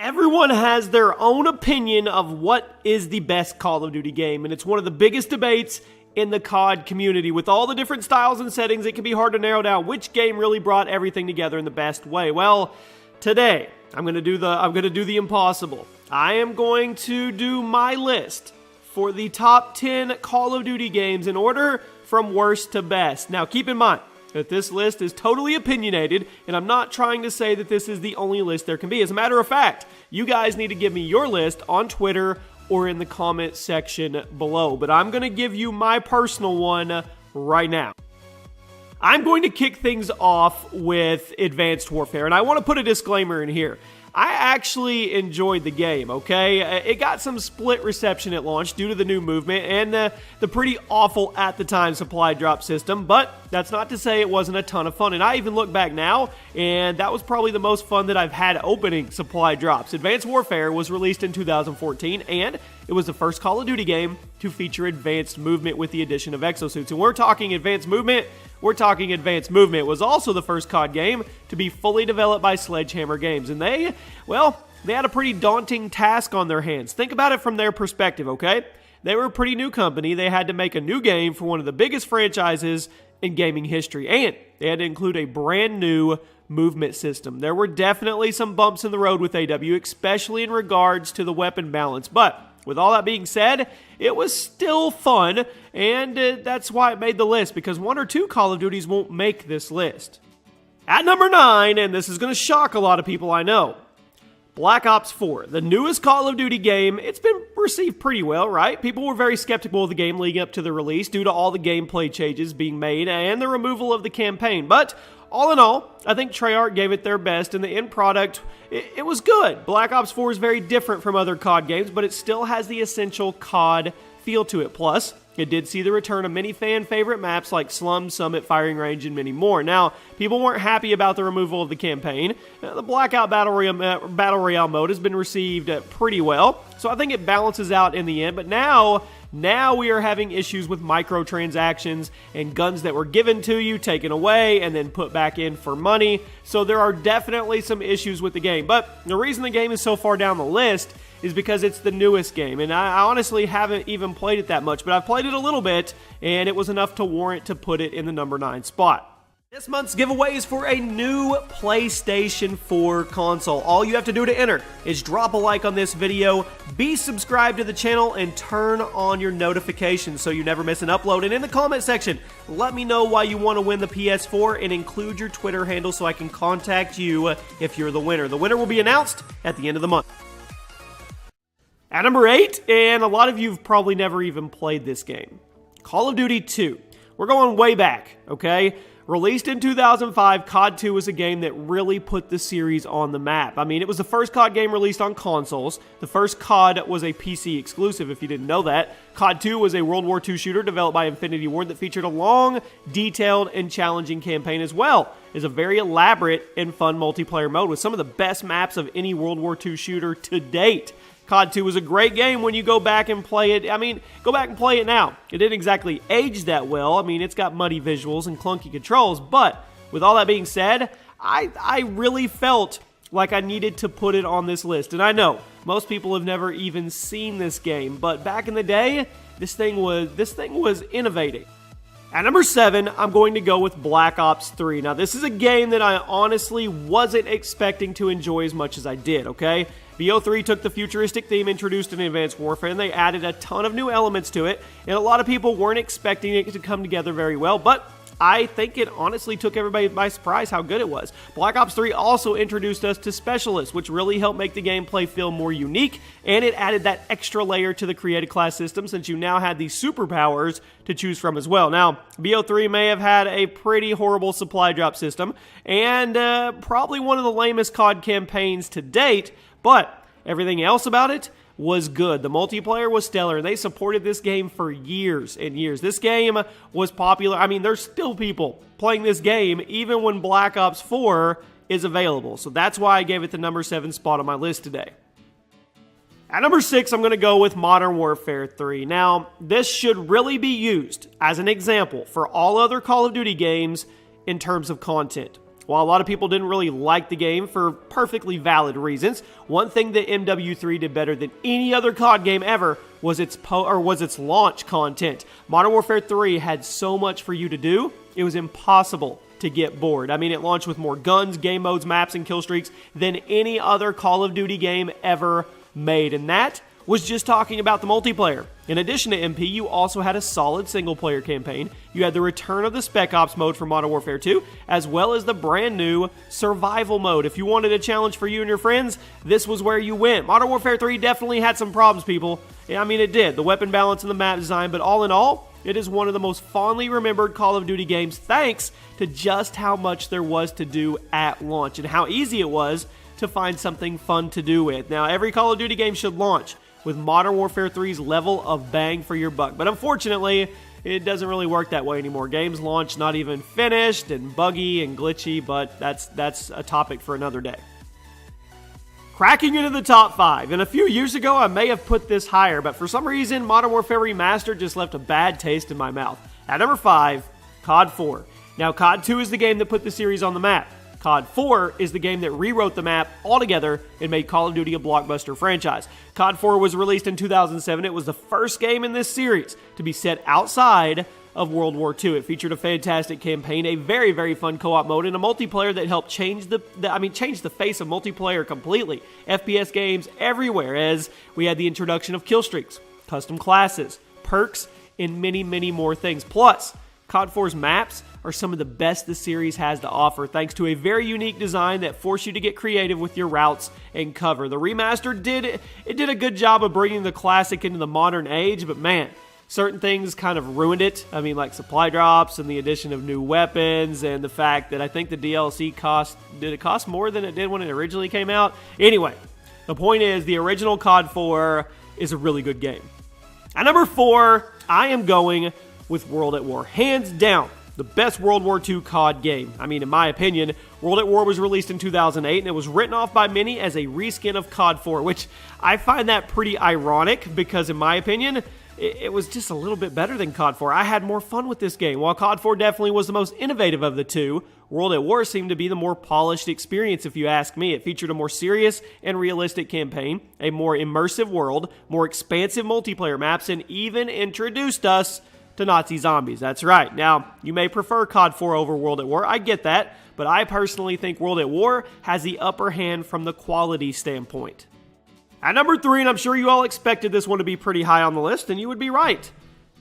Everyone has their own opinion of what is the best Call of Duty game, and it's one of the biggest debates in the COD community. With all the different styles and settings, it can be hard to narrow down which game really brought everything together in the best way. Well, today, I'm going to do the impossible. I am going to do my list for the top 10 Call of Duty games in order from worst to best. Now, keep in mind that this list is totally opinionated, and I'm not trying to say that this is the only list there can be. As a matter of fact, you guys need to give me your list on Twitter or in the comment section below. But I'm going to give you my personal one right now. I'm going to kick things off with Advanced Warfare, and I want to put a disclaimer in here. I actually enjoyed the game, okay? It got some split reception at launch due to the new movement and the pretty awful at the time supply drop system, but that's not to say it wasn't a ton of fun. And I even look back now, and that was probably the most fun that I've had opening supply drops. Advanced Warfare was released in 2014, and it was the first Call of Duty game to feature advanced movement with the addition of exosuits. And we're talking advanced movement. We're talking Advanced Movement. It was also the first COD game to be fully developed by Sledgehammer Games. And they had a pretty daunting task on their hands. Think about it from their perspective, okay? They were a pretty new company. They had to make a new game for one of the biggest franchises in gaming history. And they had to include a brand new movement system. There were definitely some bumps in the road with AW, especially in regards to the weapon balance. But with all that being said, it was still fun, and that's why it made the list, because one or two Call of Duties won't make this list. At number 9, and this is going to shock a lot of people, I know, Black Ops 4, the newest Call of Duty game. It's been received pretty well, right? People were very skeptical of the game leading up to the release due to all the gameplay changes being made and the removal of the campaign, but all in all, I think Treyarch gave it their best, and the end product, it was good. Black Ops 4 is very different from other COD games, but it still has the essential COD feel to it. Plus, it did see the return of many fan-favorite maps like Slum, Summit, Firing Range, and many more. Now, people weren't happy about the removal of the campaign. The Blackout Battle Royale mode has been received pretty well, so I think it balances out in the end, but now we are having issues with microtransactions and guns that were given to you, taken away, and then put back in for money. So there are definitely some issues with the game. But the reason the game is so far down the list is because it's the newest game. And I honestly haven't even played it that much, but I've played it a little bit, and it was enough to warrant to put it in the number 9 spot. This month's giveaway is for a new PlayStation 4 console. All you have to do to enter is drop a like on this video, be subscribed to the channel, and turn on your notifications so you never miss an upload. And in the comment section, let me know why you want to win the PS4 and include your Twitter handle so I can contact you if you're the winner. The winner will be announced at the end of the month. At number 8, and a lot of you have probably never even played this game, Call of Duty 2. We're going way back, okay? Released in 2005, COD 2 was a game that really put the series on the map. I mean, it was the first COD game released on consoles. The first COD was a PC exclusive, if you didn't know that. COD 2 was a World War II shooter developed by Infinity Ward that featured a long, detailed, and challenging campaign, as well as a very elaborate and fun multiplayer mode with some of the best maps of any World War II shooter to date. COD 2 was a great game when you go back and play it. I mean, go back and play it now. It didn't exactly age that well. I mean, it's got muddy visuals and clunky controls, but with all that being said, I really felt like I needed to put it on this list. And I know most people have never even seen this game, but back in the day, this thing was innovating. At number 7, I'm going to go with Black Ops 3. Now, this is a game that I honestly wasn't expecting to enjoy as much as I did, okay? BO3 took the futuristic theme introduced in Advanced Warfare, and they added a ton of new elements to it, and a lot of people weren't expecting it to come together very well, but I think it honestly took everybody by surprise how good it was. Black Ops 3 also introduced us to Specialists, which really helped make the gameplay feel more unique, and it added that extra layer to the created class system since you now had these superpowers to choose from as well. Now, BO3 may have had a pretty horrible supply drop system, and probably one of the lamest COD campaigns to date, but everything else about it was good. The multiplayer was stellar, and they supported this game for years and years. This game was popular. I mean, there's still people playing this game even when Black Ops 4 is available. So that's why I gave it the number 7 spot on my list today. At number 6, I'm going to go with Modern Warfare 3. Now, this should really be used as an example for all other Call of Duty games in terms of content. While a lot of people didn't really like the game for perfectly valid reasons, one thing that MW3 did better than any other COD game ever was its launch content. Modern Warfare 3 had so much for you to do, it was impossible to get bored. I mean, it launched with more guns, game modes, maps, and kill streaks than any other Call of Duty game ever made, and that was just talking about the multiplayer. In addition to MP, you also had a solid single-player campaign. You had the return of the Spec Ops mode for Modern Warfare 2, as well as the brand new Survival mode. If you wanted a challenge for you and your friends, this was where you went. Modern Warfare 3 definitely had some problems, people. I mean, it did. The weapon balance and the map design, but all in all, it is one of the most fondly remembered Call of Duty games thanks to just how much there was to do at launch and how easy it was to find something fun to do with. Now, every Call of Duty game should launch with Modern Warfare 3's level of bang for your buck. But unfortunately, it doesn't really work that way anymore. Games launch not even finished and buggy and glitchy, but that's a topic for another day. Cracking into the top 5, and a few years ago I may have put this higher, but for some reason Modern Warfare Remastered just left a bad taste in my mouth. At number 5, COD 4. Now, COD 2 is the game that put the series on the map. COD 4 is the game that rewrote the map altogether and made Call of Duty a blockbuster franchise. COD 4 was released in 2007. It was the first game in this series to be set outside of World War II. It featured a fantastic campaign, a very, very fun co-op mode, and a multiplayer that helped change the face of multiplayer completely. FPS games everywhere, as we had the introduction of kill streaks, custom classes, perks, and many, many more things. Plus, COD 4's maps are some of the best the series has to offer, thanks to a very unique design that forced you to get creative with your routes and cover. The remaster did a good job of bringing the classic into the modern age, but man, certain things kind of ruined it. I mean, like supply drops and the addition of new weapons and the fact that I think the DLC cost more than it did when it originally came out? Anyway, the point is the original COD 4 is a really good game. At number 4, I am going with World at War. Hands down, the best World War II COD game. I mean, in my opinion, World at War was released in 2008, and it was written off by many as a reskin of COD 4, which I find that pretty ironic because, in my opinion, it was just a little bit better than COD 4. I had more fun with this game. While COD 4 definitely was the most innovative of the two, World at War seemed to be the more polished experience, if you ask me. It featured a more serious and realistic campaign, a more immersive world, more expansive multiplayer maps, and even introduced us to Nazi zombies. That's right. Now, you may prefer COD 4 over World at War. I get that, but I personally think World at War has the upper hand from the quality standpoint. At number 3, and I'm sure you all expected this one to be pretty high on the list, and you would be right.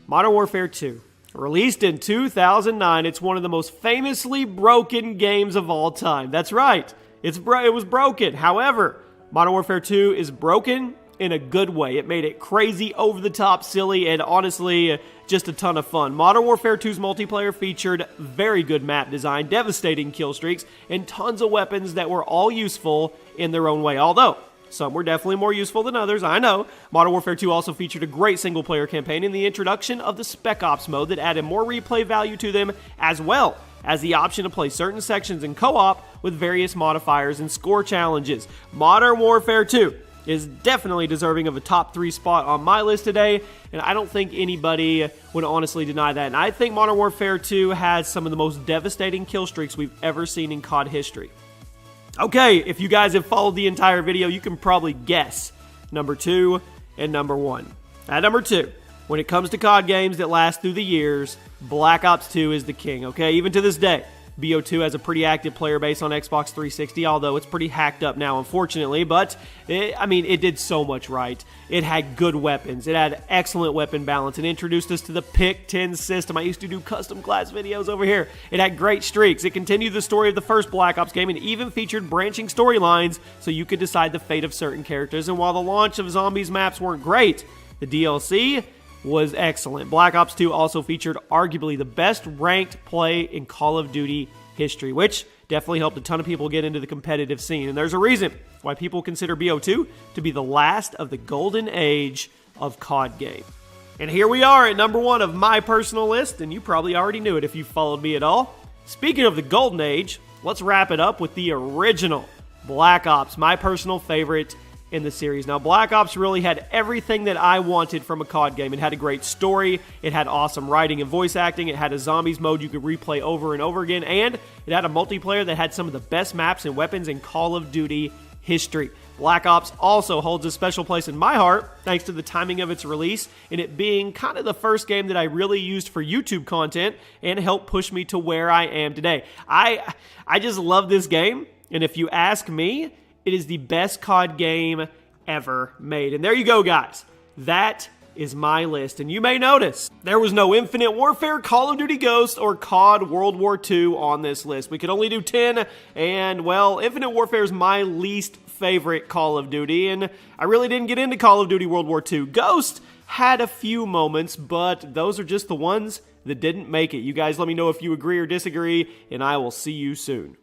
Modern Warfare 2. Released in 2009, it's one of the most famously broken games of all time. That's right. It was broken. However, Modern Warfare 2 is broken in a good way. It made it crazy, over-the-top, silly, and honestly, just a ton of fun. Modern Warfare 2's multiplayer featured very good map design, devastating kill streaks, and tons of weapons that were all useful in their own way. Although, some were definitely more useful than others, I know. Modern Warfare 2 also featured a great single-player campaign and the introduction of the Spec Ops mode that added more replay value to them, as well as the option to play certain sections in co-op with various modifiers and score challenges. Modern Warfare 2 is definitely deserving of a top 3 spot on my list today, and I don't think anybody would honestly deny that. And I think Modern Warfare 2 has some of the most devastating kill streaks we've ever seen in COD history. Okay, if you guys have followed the entire video, you can probably guess number 2 and number 1. At number 2, when it comes to COD games that last through the years, Black Ops 2 is the king, okay? Even to this day, BO2 has a pretty active player base on Xbox 360, although it's pretty hacked up now, unfortunately, but it did so much right. It had good weapons. It had excellent weapon balance. It introduced us to the Pick-10 system. I used to do custom class videos over here. It had great streaks. It continued the story of the first Black Ops game and even featured branching storylines so you could decide the fate of certain characters. And while the launch of Zombies maps weren't great, the DLC was excellent. Black Ops 2 also featured arguably the best ranked play in Call of Duty history, which definitely helped a ton of people get into the competitive scene. And there's a reason why people consider BO2 to be the last of the golden age of COD game. And here we are at number 1 of my personal list, and you probably already knew it if you followed me at all. Speaking of the golden age, let's wrap it up with the original Black Ops, my personal favorite in the series. Now, Black Ops really had everything that I wanted from a COD game. It had a great story, it had awesome writing and voice acting, it had a zombies mode you could replay over and over again, and it had a multiplayer that had some of the best maps and weapons in Call of Duty history. Black Ops also holds a special place in my heart thanks to the timing of its release and it being kind of the first game that I really used for YouTube content and helped push me to where I am today. I just love this game, and if you ask me, it is the best COD game ever made. And there you go, guys. That is my list. And you may notice there was no Infinite Warfare, Call of Duty Ghosts, or COD World War II on this list. We could only do 10, and well, Infinite Warfare is my least favorite Call of Duty, and I really didn't get into Call of Duty World War II. Ghost had a few moments, but those are just the ones that didn't make it. You guys let me know if you agree or disagree, and I will see you soon.